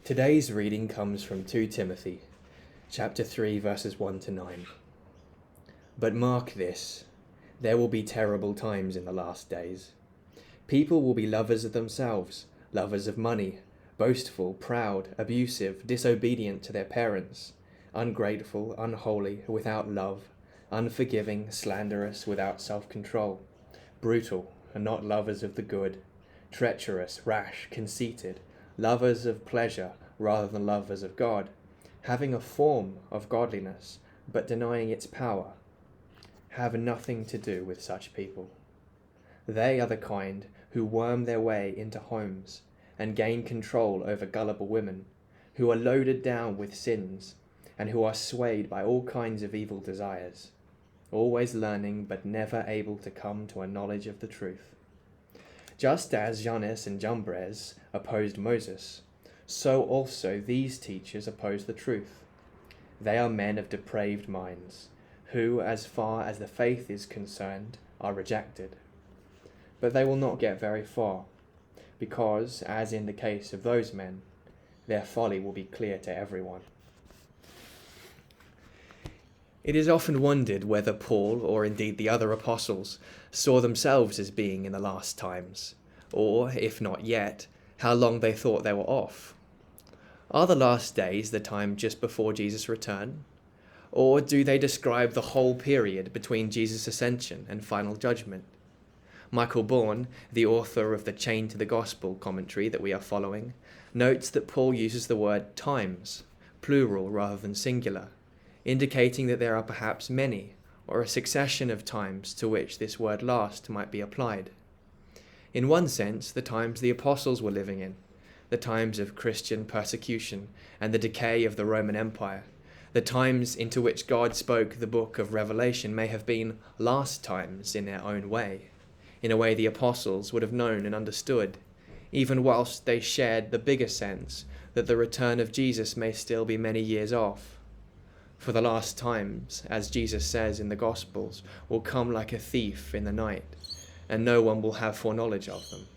Today's reading comes from 2 Timothy, chapter 3, verses 1 to 9. But mark this, there will be terrible times in the last days. People will be lovers of themselves, lovers of money, boastful, proud, abusive, disobedient to their parents, ungrateful, unholy, without love, unforgiving, slanderous, without self-control, brutal, and not lovers of the good, treacherous, rash, conceited, lovers of pleasure rather than lovers of God, having a form of godliness, but denying its power. Have nothing to do with such people. They are the kind who worm their way into homes and gain control over gullible women, who are loaded down with sins, and who are swayed by all kinds of evil desires, always learning but never able to come to a knowledge of the truth. Just as Jannes and Jambres opposed Moses, so also these teachers oppose the truth. They are men of depraved minds, who, as far as the faith is concerned, are rejected. But they will not get very far, because, as in the case of those men, their folly will be clear to everyone. It is often wondered whether Paul, or indeed the other apostles, saw themselves as being in the last times, or, if not yet, how long they thought they were off. Are the last days the time just before Jesus' return? Or do they describe the whole period between Jesus' ascension and final judgment? Michael Bourne, the author of the Chain to the Gospel commentary that we are following, notes that Paul uses the word times, plural rather than singular, indicating that there are perhaps many, or a succession of times to which this word last might be applied. In one sense, the times the apostles were living in, the times of Christian persecution and the decay of the Roman Empire, the times into which God spoke the book of Revelation may have been last times in their own way, in a way the apostles would have known and understood, even whilst they shared the bigger sense that the return of Jesus may still be many years off. For the last times, as Jesus says in the Gospels, will come like a thief in the night, and no one will have foreknowledge of them.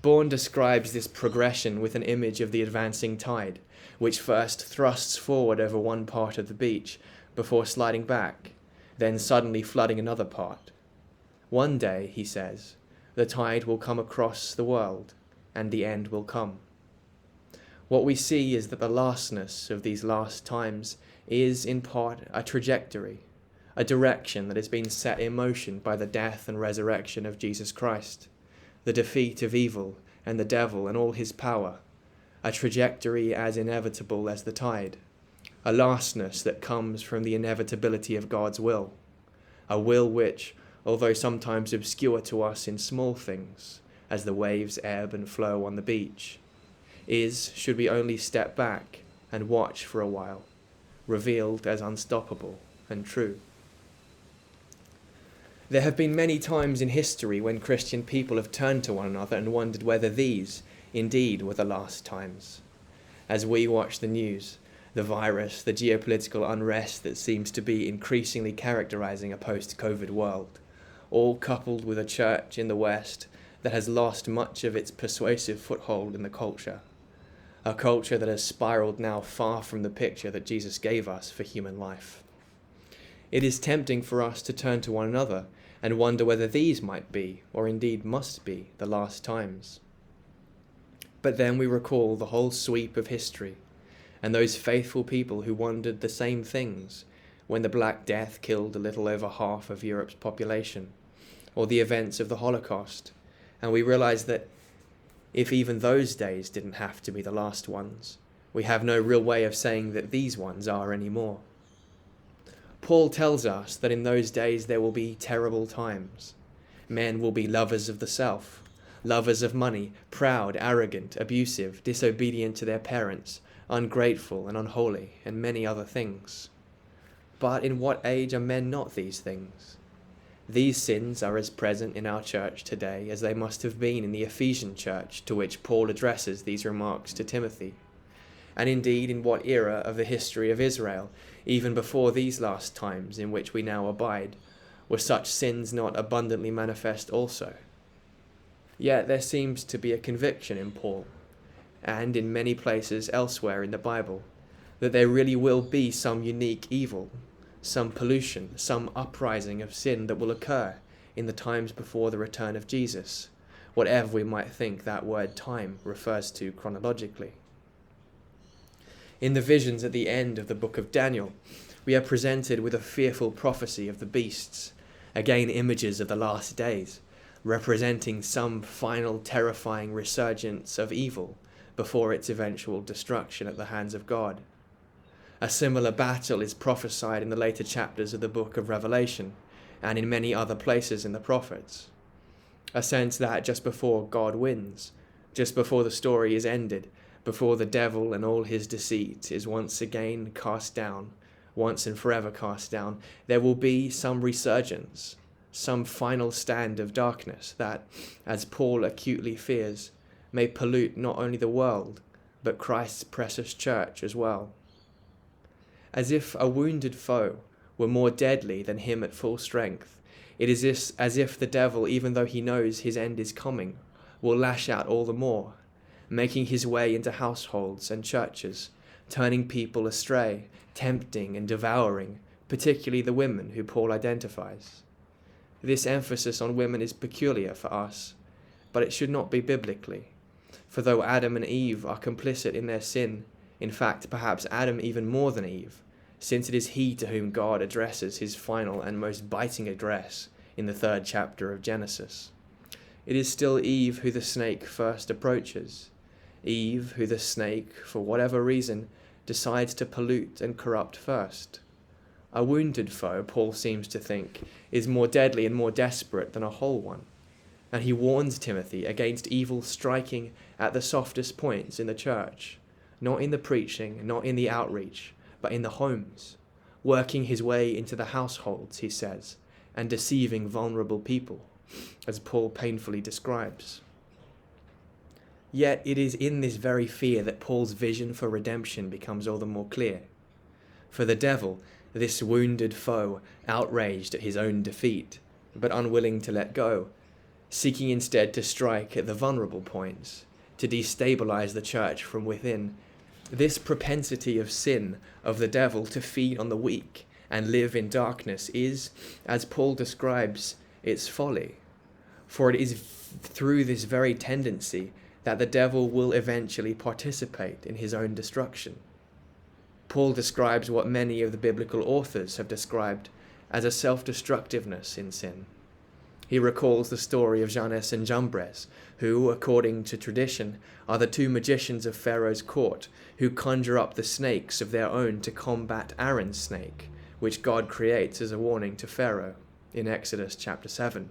Bourne describes this progression with an image of the advancing tide, which first thrusts forward over one part of the beach before sliding back, then suddenly flooding another part. One day, he says, the tide will come across the world, and the end will come. What we see is that the lastness of these last times is, in part, a trajectory, a direction that has been set in motion by the death and resurrection of Jesus Christ, the defeat of evil and the devil and all his power, a trajectory as inevitable as the tide, a lastness that comes from the inevitability of God's will, a will which, although sometimes obscure to us in small things, as the waves ebb and flow on the beach, is, should we only step back and watch for a while, revealed as unstoppable and true. There have been many times in history when Christian people have turned to one another and wondered whether these, indeed, were the last times. As we watch the news, the virus, the geopolitical unrest that seems to be increasingly characterizing a post-COVID world, all coupled with a church in the West that has lost much of its persuasive foothold in the culture, a culture that has spiraled now far from the picture that Jesus gave us for human life. It is tempting for us to turn to one another and wonder whether these might be, or indeed must be, the last times. But then we recall the whole sweep of history, and those faithful people who wondered the same things when the Black Death killed a little over half of Europe's population, or the events of the Holocaust, and we realize that if even those days didn't have to be the last ones, we have no real way of saying that these ones are anymore. Paul tells us that in those days there will be terrible times. Men will be lovers of the self, lovers of money, proud, arrogant, abusive, disobedient to their parents, ungrateful and unholy, and many other things. But in what age are men not these things? These sins are as present in our church today as they must have been in the Ephesian church to which Paul addresses these remarks to Timothy. And indeed, in what era of the history of Israel, even before these last times in which we now abide, were such sins not abundantly manifest also? Yet there seems to be a conviction in Paul, and in many places elsewhere in the Bible, that there really will be some unique evil, some pollution, some uprising of sin that will occur in the times before the return of Jesus, whatever we might think that word time refers to chronologically. In the visions at the end of the book of Daniel, we are presented with a fearful prophecy of the beasts, again images of the last days, representing some final terrifying resurgence of evil before its eventual destruction at the hands of God. A similar battle is prophesied in the later chapters of the book of Revelation and in many other places in the prophets. A sense that just before God wins, just before the story is ended, before the devil and all his deceit is once again cast down, once and forever cast down, there will be some resurgence, some final stand of darkness that, as Paul acutely fears, may pollute not only the world, but Christ's precious church as well. As if a wounded foe were more deadly than him at full strength, it is as if the devil, even though he knows his end is coming, will lash out all the more, making his way into households and churches, turning people astray, tempting and devouring, particularly the women who Paul identifies. This emphasis on women is peculiar for us, but it should not be biblically. For though Adam and Eve are complicit in their sin, in fact, perhaps Adam even more than Eve, since it is he to whom God addresses his final and most biting address in the 3rd chapter of Genesis. It is still Eve who the snake first approaches, Eve who the snake, for whatever reason, decides to pollute and corrupt first. A wounded foe, Paul seems to think, is more deadly and more desperate than a whole one, and he warns Timothy against evil striking at the softest points in the church, not in the preaching, not in the outreach, but in the homes, working his way into the households, he says, and deceiving vulnerable people, as Paul painfully describes. Yet it is in this very fear that Paul's vision for redemption becomes all the more clear. For the devil, this wounded foe, outraged at his own defeat, but unwilling to let go, seeking instead to strike at the vulnerable points, to destabilize the church from within, this propensity of sin of the devil to feed on the weak and live in darkness is, as Paul describes, its folly. For it is through this very tendency that the devil will eventually participate in his own destruction. Paul describes what many of the biblical authors have described as a self-destructiveness in sin. He recalls the story of Jannes and Jambres, who, according to tradition, are the 2 magicians of Pharaoh's court who conjure up the snakes of their own to combat Aaron's snake, which God creates as a warning to Pharaoh in Exodus chapter 7.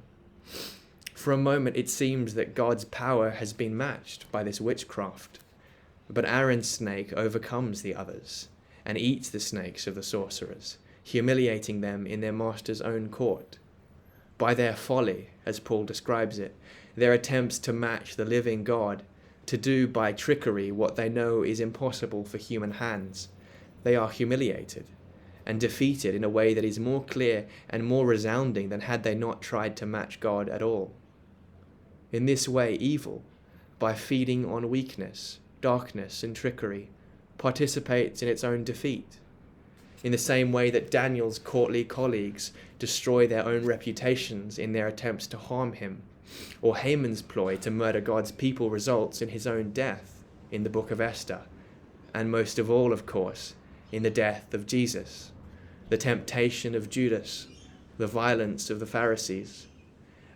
For a moment it seems that God's power has been matched by this witchcraft, but Aaron's snake overcomes the others and eats the snakes of the sorcerers, humiliating them in their master's own court. By their folly, as Paul describes it, their attempts to match the living God, to do by trickery what they know is impossible for human hands, they are humiliated and defeated in a way that is more clear and more resounding than had they not tried to match God at all. In this way, evil, by feeding on weakness, darkness, and trickery, participates in its own defeat. In the same way that Daniel's courtly colleagues destroy their own reputations in their attempts to harm him, or Haman's ploy to murder God's people results in his own death in the book of Esther, and most of all, of course, in the death of Jesus, the temptation of Judas, the violence of the Pharisees,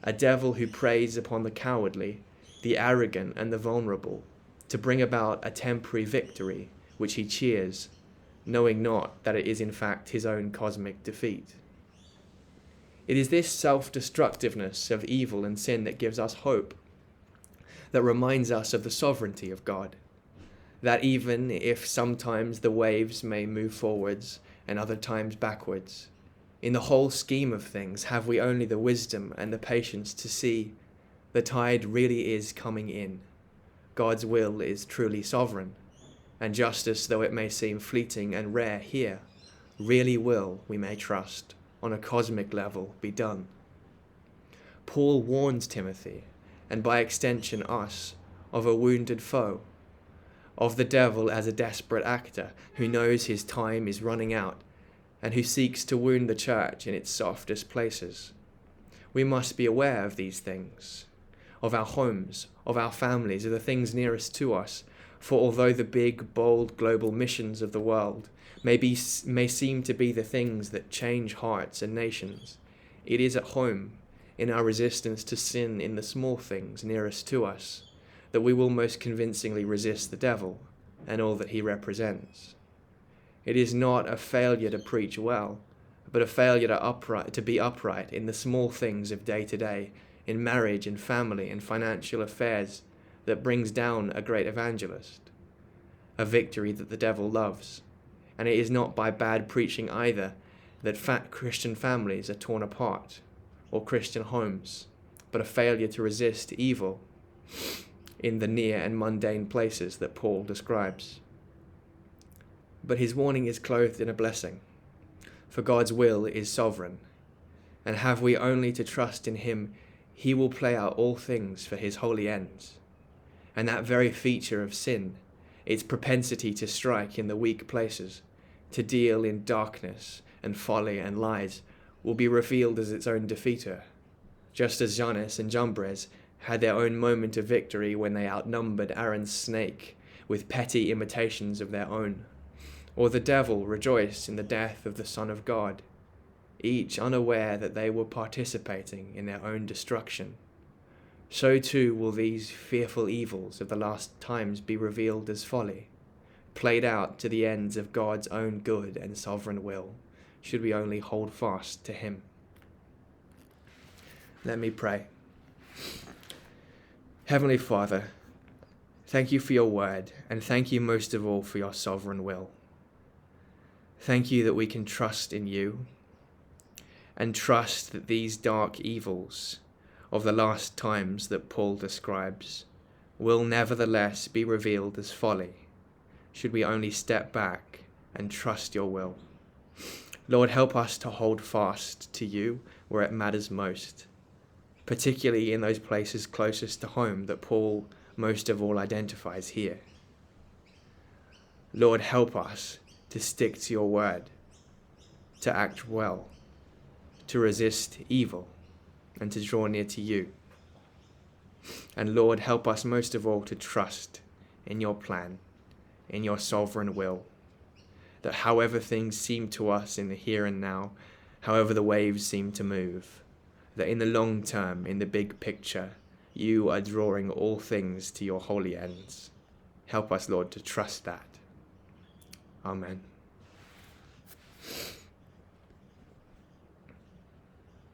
a devil who preys upon the cowardly, the arrogant, and the vulnerable, to bring about a temporary victory which he cheers, knowing not that it is in fact his own cosmic defeat. It is this self-destructiveness of evil and sin that gives us hope, that reminds us of the sovereignty of God, that even if sometimes the waves may move forwards and other times backwards, in the whole scheme of things have we only the wisdom and the patience to see the tide really is coming in. God's will is truly sovereign, and justice, though it may seem fleeting and rare here, really will, we may trust, on a cosmic level be done. Paul warns Timothy, and by extension us, of a wounded foe, of the devil as a desperate actor who knows his time is running out and who seeks to wound the church in its softest places. We must be aware of these things, of our homes, of our families, of the things nearest to us, for although the big, bold global missions of the world may seem to be the things that change hearts and nations, it is at home, in our resistance to sin in the small things nearest to us, that we will most convincingly resist the devil and all that he represents. It is not a failure to preach well, but a failure to be upright in the small things of day to day, in marriage and family and financial affairs, that brings down a great evangelist, a victory that the devil loves. And it is not by bad preaching either that fat Christian families are torn apart, or Christian homes, but a failure to resist evil in the near and mundane places that Paul describes. But his warning is clothed in a blessing, for God's will is sovereign, and have we only to trust in him, he will play out all things for his holy ends. And that very feature of sin, its propensity to strike in the weak places, to deal in darkness and folly and lies, will be revealed as its own defeater, just as Jannes and Jambres had their own moment of victory when they outnumbered Aaron's snake with petty imitations of their own, or the devil rejoiced in the death of the Son of God, each unaware that they were participating in their own destruction. So too will these fearful evils of the last times be revealed as folly, played out to the ends of God's own good and sovereign will, should we only hold fast to him. Let me pray. Heavenly Father, thank you for your word, and thank you most of all for your sovereign will. Thank you that we can trust in you, and trust that these dark evils of the last times that Paul describes will nevertheless be revealed as folly, should we only step back and trust your will. Lord, help us to hold fast to you where it matters most, particularly in those places closest to home that Paul most of all identifies here. Lord, help us to stick to your word, to act well, to resist evil, and to draw near to you. And Lord, help us most of all to trust in your plan, in your sovereign will, that however things seem to us in the here and now, however the waves seem to move, that in the long term, in the big picture, you are drawing all things to your holy ends. Help us, Lord, to trust that. Amen.